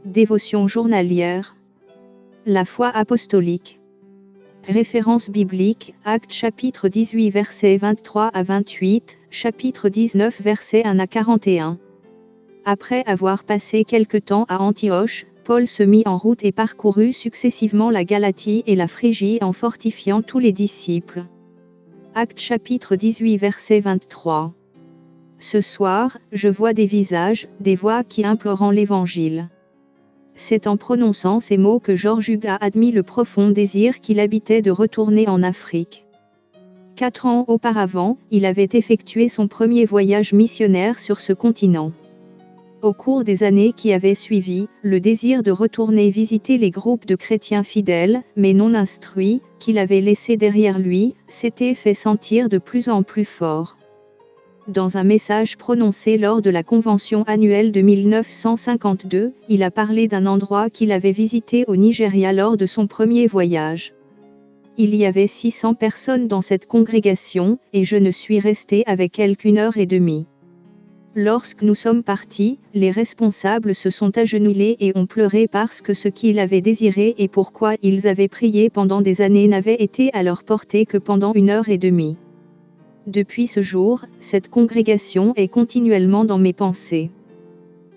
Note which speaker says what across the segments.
Speaker 1: Dévotion journalière. La foi apostolique. Référence biblique, Actes chapitre 18 versets 23 à 28, chapitre 19 versets 1 à 41. Après avoir passé quelque temps à Antioche, Paul se mit en route et parcourut successivement la Galatie et la Phrygie en fortifiant tous les disciples. Actes chapitre 18 verset 23. Ce soir, je vois des visages, des voix qui implorent l'Évangile. C'est en prononçant ces mots que George Hugues a admis le profond désir qu'il habitait de retourner en Afrique. 4 ans auparavant, il avait effectué son premier voyage missionnaire sur ce continent. Au cours des années qui avaient suivi, le désir de retourner visiter les groupes de chrétiens fidèles, mais non instruits, qu'il avait laissés derrière lui, s'était fait sentir de plus en plus fort. Dans un message prononcé lors de la convention annuelle de 1952, il a parlé d'un endroit qu'il avait visité au Nigeria lors de son premier voyage. Il y avait 600 personnes dans cette congrégation, et je ne suis resté avec elles qu'1 heure et demie. Lorsque nous sommes partis, les responsables se sont agenouillés et ont pleuré parce que ce qu'ils avaient désiré et pourquoi ils avaient prié pendant des années n'avait été à leur portée que pendant 1 heure et demie. Depuis ce jour, cette congrégation est continuellement dans mes pensées.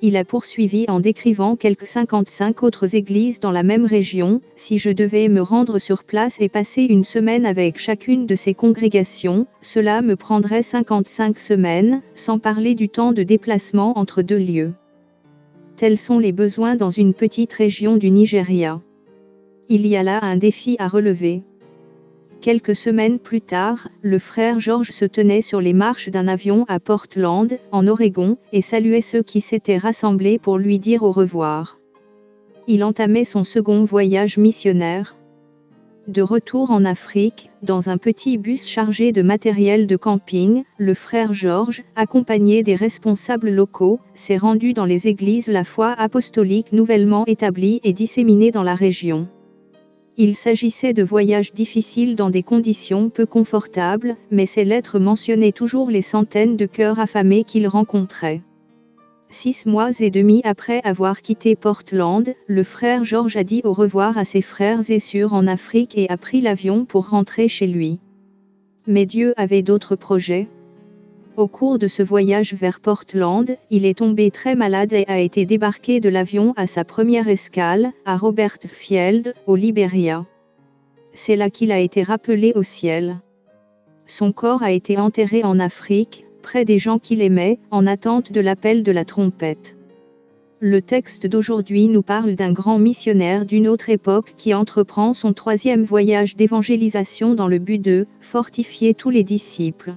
Speaker 1: Il a poursuivi en décrivant quelques 55 autres églises dans la même région. Si je devais me rendre sur place et passer une semaine avec chacune de ces congrégations, cela me prendrait 55 semaines, sans parler du temps de déplacement entre 2 lieux. Tels sont les besoins dans une petite région du Nigeria. Il y a là un défi à relever. Quelques semaines plus tard, le frère George se tenait sur les marches d'un avion à Portland, en Oregon, et saluait ceux qui s'étaient rassemblés pour lui dire au revoir. Il entamait son second voyage missionnaire. De retour en Afrique, dans un petit bus chargé de matériel de camping, le frère George, accompagné des responsables locaux, s'est rendu dans les églises la foi apostolique nouvellement établies et disséminées dans la région. Il s'agissait de voyages difficiles dans des conditions peu confortables, mais ces lettres mentionnaient toujours les centaines de cœurs affamés qu'il rencontrait. 6 mois et demi après avoir quitté Portland, le frère George a dit au revoir à ses frères et sœurs en Afrique et a pris l'avion pour rentrer chez lui. Mais Dieu avait d'autres projets. Au cours de ce voyage vers Portland, il est tombé très malade et a été débarqué de l'avion à sa première escale, à Robertsfield, au Liberia. C'est là qu'il a été rappelé au ciel. Son corps a été enterré en Afrique, près des gens qu'il aimait, en attente de l'appel de la trompette. Le texte d'aujourd'hui nous parle d'un grand missionnaire d'une autre époque qui entreprend son 3e voyage d'évangélisation dans le but de fortifier tous les disciples.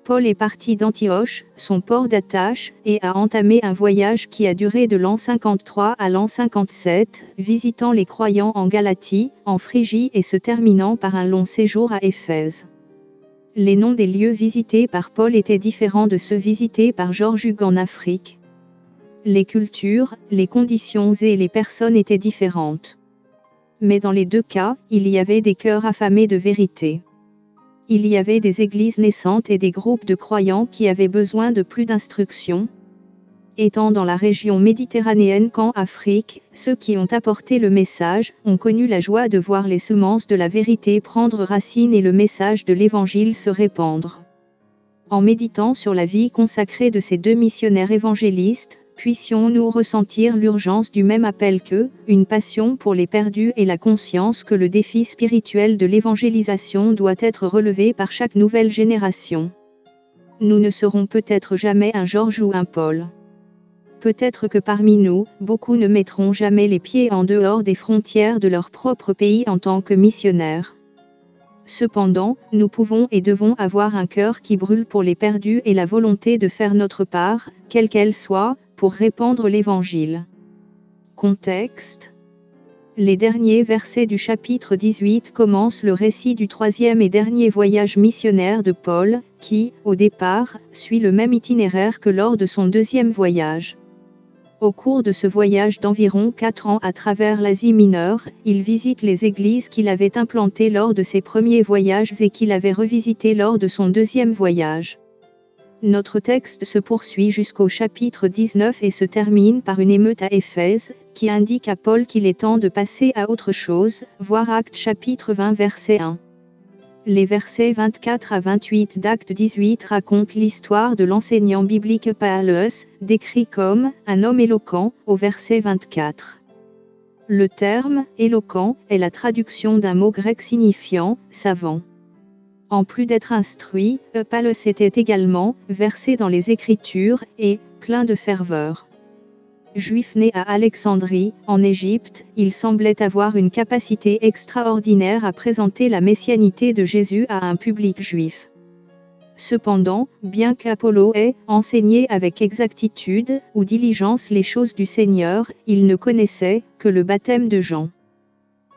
Speaker 1: Paul est parti d'Antioche, son port d'attache, et a entamé un voyage qui a duré de l'an 53 à l'an 57, visitant les croyants en Galatie, en Phrygie et se terminant par un long séjour à Éphèse. Les noms des lieux visités par Paul étaient différents de ceux visités par George Hugues en Afrique. Les cultures, les conditions et les personnes étaient différentes. Mais dans les 2 cas, il y avait des cœurs affamés de vérité. Il y avait des églises naissantes et des groupes de croyants qui avaient besoin de plus d'instruction. Étant dans la région méditerranéenne qu'en Afrique, ceux qui ont apporté le message ont connu la joie de voir les semences de la vérité prendre racine et le message de l'Évangile se répandre. En méditant sur la vie consacrée de ces 2 missionnaires évangélistes, puissions-nous ressentir l'urgence du même appel qu'eux, une passion pour les perdus et la conscience que le défi spirituel de l'évangélisation doit être relevé par chaque nouvelle génération. Nous ne serons peut-être jamais un George ou un Paul. Peut-être que parmi nous, beaucoup ne mettront jamais les pieds en dehors des frontières de leur propre pays en tant que missionnaires. Cependant, nous pouvons et devons avoir un cœur qui brûle pour les perdus et la volonté de faire notre part, quelle qu'elle soit, pour répandre l'Évangile. Contexte. Les derniers versets du chapitre 18 commencent le récit du 3e et dernier voyage missionnaire de Paul, qui, au départ, suit le même itinéraire que lors de son 2e voyage. Au cours de ce voyage d'environ 4 ans à travers l'Asie mineure, il visite les églises qu'il avait implantées lors de ses premiers voyages et qu'il avait revisitées lors de son 2e voyage. Notre texte se poursuit jusqu'au chapitre 19 et se termine par une émeute à Éphèse, qui indique à Paul qu'il est temps de passer à autre chose, voir Actes chapitre 20 verset 1. Les versets 24 à 28 d'Acte 18 racontent l'histoire de l'enseignant biblique Paulus, décrit comme « un homme éloquent » au verset 24. Le terme « éloquent » est la traduction d'un mot grec signifiant « savant ». En plus d'être instruit, Paulus était également versé dans les Écritures et plein de ferveur. Juif né à Alexandrie, en Égypte, il semblait avoir une capacité extraordinaire à présenter la messianité de Jésus à un public juif. Cependant, bien qu'Apollo ait enseigné avec exactitude ou diligence les choses du Seigneur, il ne connaissait que le baptême de Jean.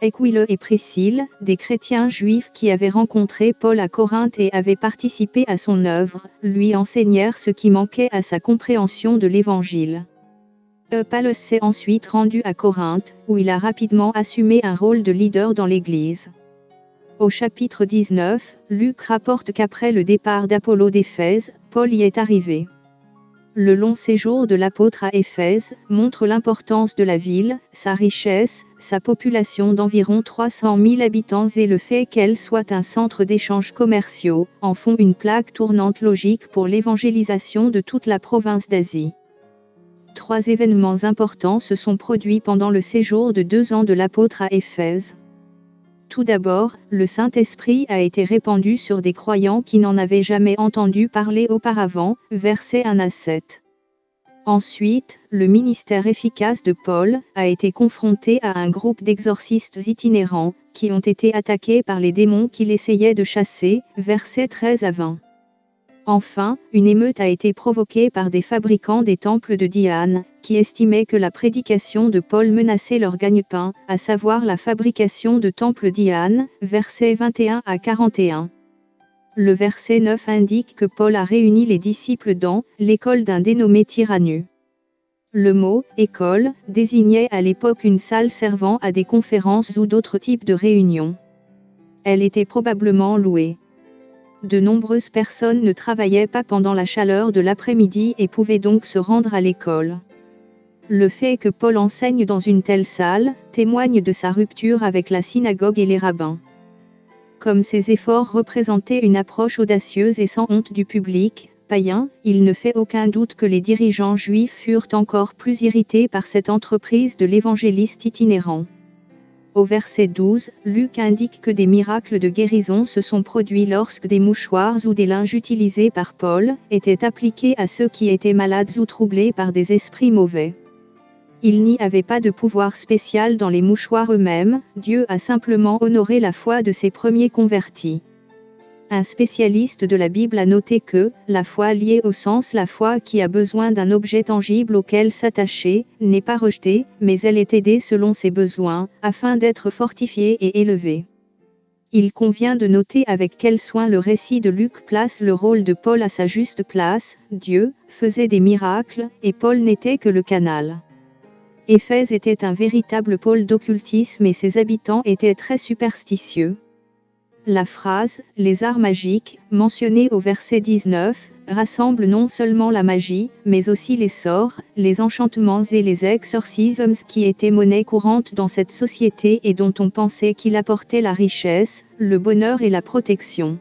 Speaker 1: Aquile et Priscille, des chrétiens juifs qui avaient rencontré Paul à Corinthe et avaient participé à son œuvre, lui enseignèrent ce qui manquait à sa compréhension de l'Évangile. Paulus s'est ensuite rendu à Corinthe, où il a rapidement assumé un rôle de leader dans l'Église. Au chapitre 19, Luc rapporte qu'après le départ d'Apollo d'Éphèse, Paul y est arrivé. Le long séjour de l'apôtre à Éphèse montre l'importance de la ville, sa richesse, sa population d'environ 300 000 habitants et le fait qu'elle soit un centre d'échanges commerciaux, en font une plaque tournante logique pour l'évangélisation de toute la province d'Asie. 3 événements importants se sont produits pendant le séjour de 2 ans de l'apôtre à Éphèse. Tout d'abord, le Saint-Esprit a été répandu sur des croyants qui n'en avaient jamais entendu parler auparavant, versets 1 à 7. Ensuite, le ministère efficace de Paul a été confronté à un groupe d'exorcistes itinérants, qui ont été attaqués par les démons qu'il essayait de chasser, versets 13 à 20. Enfin, une émeute a été provoquée par des fabricants des temples de Diane, qui estimaient que la prédication de Paul menaçait leur gagne-pain, à savoir la fabrication de temples Diane, versets 21 à 41. Le verset 9 indique que Paul a réuni les disciples dans l'école d'un dénommé Tyrannus. Le mot « école » désignait à l'époque une salle servant à des conférences ou d'autres types de réunions. Elle était probablement louée. De nombreuses personnes ne travaillaient pas pendant la chaleur de l'après-midi et pouvaient donc se rendre à l'école. Le fait que Paul enseigne dans une telle salle témoigne de sa rupture avec la synagogue et les rabbins. Comme ses efforts représentaient une approche audacieuse et sans honte du public païen, il ne fait aucun doute que les dirigeants juifs furent encore plus irrités par cette entreprise de l'évangéliste itinérant. Au verset 12, Luc indique que des miracles de guérison se sont produits lorsque des mouchoirs ou des linges utilisés par Paul étaient appliqués à ceux qui étaient malades ou troublés par des esprits mauvais. Il n'y avait pas de pouvoir spécial dans les mouchoirs eux-mêmes, Dieu a simplement honoré la foi de ses premiers convertis. Un spécialiste de la Bible a noté que, la foi liée au sens la foi qui a besoin d'un objet tangible auquel s'attacher, n'est pas rejetée, mais elle est aidée selon ses besoins, afin d'être fortifiée et élevée. Il convient de noter avec quel soin le récit de Luc place le rôle de Paul à sa juste place, Dieu faisait des miracles, et Paul n'était que le canal. Éphèse était un véritable pôle d'occultisme et ses habitants étaient très superstitieux. La phrase « les arts magiques » mentionnée au verset 19, rassemble non seulement la magie, mais aussi les sorts, les enchantements et les exorcismes qui étaient monnaie courante dans cette société et dont on pensait qu'il apportait la richesse, le bonheur et la protection.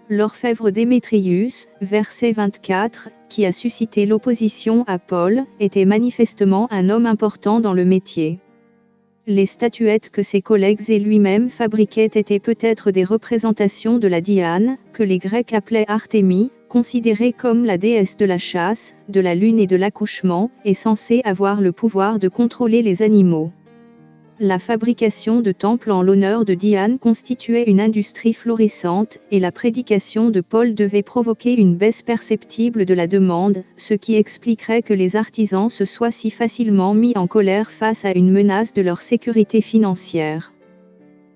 Speaker 1: L'orfèvre Démétrius, verset 24, qui a suscité l'opposition à Paul, était manifestement un homme important dans le métier. Les statuettes que ses collègues et lui-même fabriquaient étaient peut-être des représentations de la Diane, que les Grecs appelaient Artémis, considérée comme la déesse de la chasse, de la lune et de l'accouchement, et censée avoir le pouvoir de contrôler les animaux. La fabrication de temples en l'honneur de Diane constituait une industrie florissante, et la prédication de Paul devait provoquer une baisse perceptible de la demande, ce qui expliquerait que les artisans se soient si facilement mis en colère face à une menace de leur sécurité financière.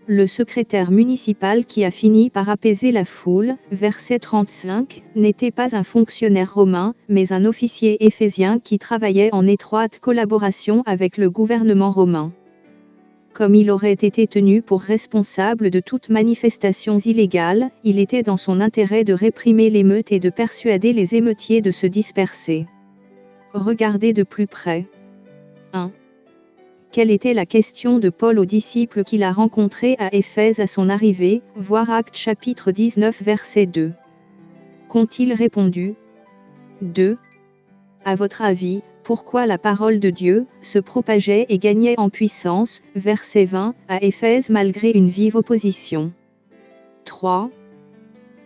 Speaker 1: Le secrétaire municipal qui a fini par apaiser la foule, verset 35, n'était pas un fonctionnaire romain, mais un officier éphésien qui travaillait en étroite collaboration avec le gouvernement romain. comme il aurait été tenu pour responsable de toute manifestation illégale, il était dans son intérêt de réprimer l'émeute et de persuader les émeutiers de se disperser. Regardez de plus près. 1. Quelle était la question de Paul aux disciples qu'il a rencontrés à Éphèse à son arrivée, voir Actes chapitre 19 verset 2. Qu'ont-ils répondu? 2. À votre avis, pourquoi la parole de Dieu se propageait et gagnait en puissance, verset 20, à Éphèse malgré une vive opposition? 3.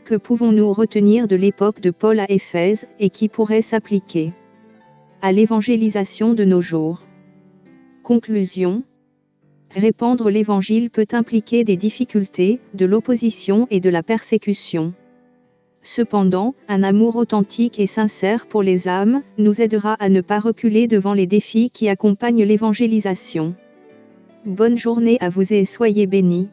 Speaker 1: Que pouvons-nous retenir de l'époque de Paul à Éphèse, et qui pourrait s'appliquer à l'évangélisation de nos jours? Conclusion. Répandre l'évangile peut impliquer des difficultés, de l'opposition et de la persécution. Cependant, un amour authentique et sincère pour les âmes nous aidera à ne pas reculer devant les défis qui accompagnent l'évangélisation. Bonne journée à vous et soyez bénis.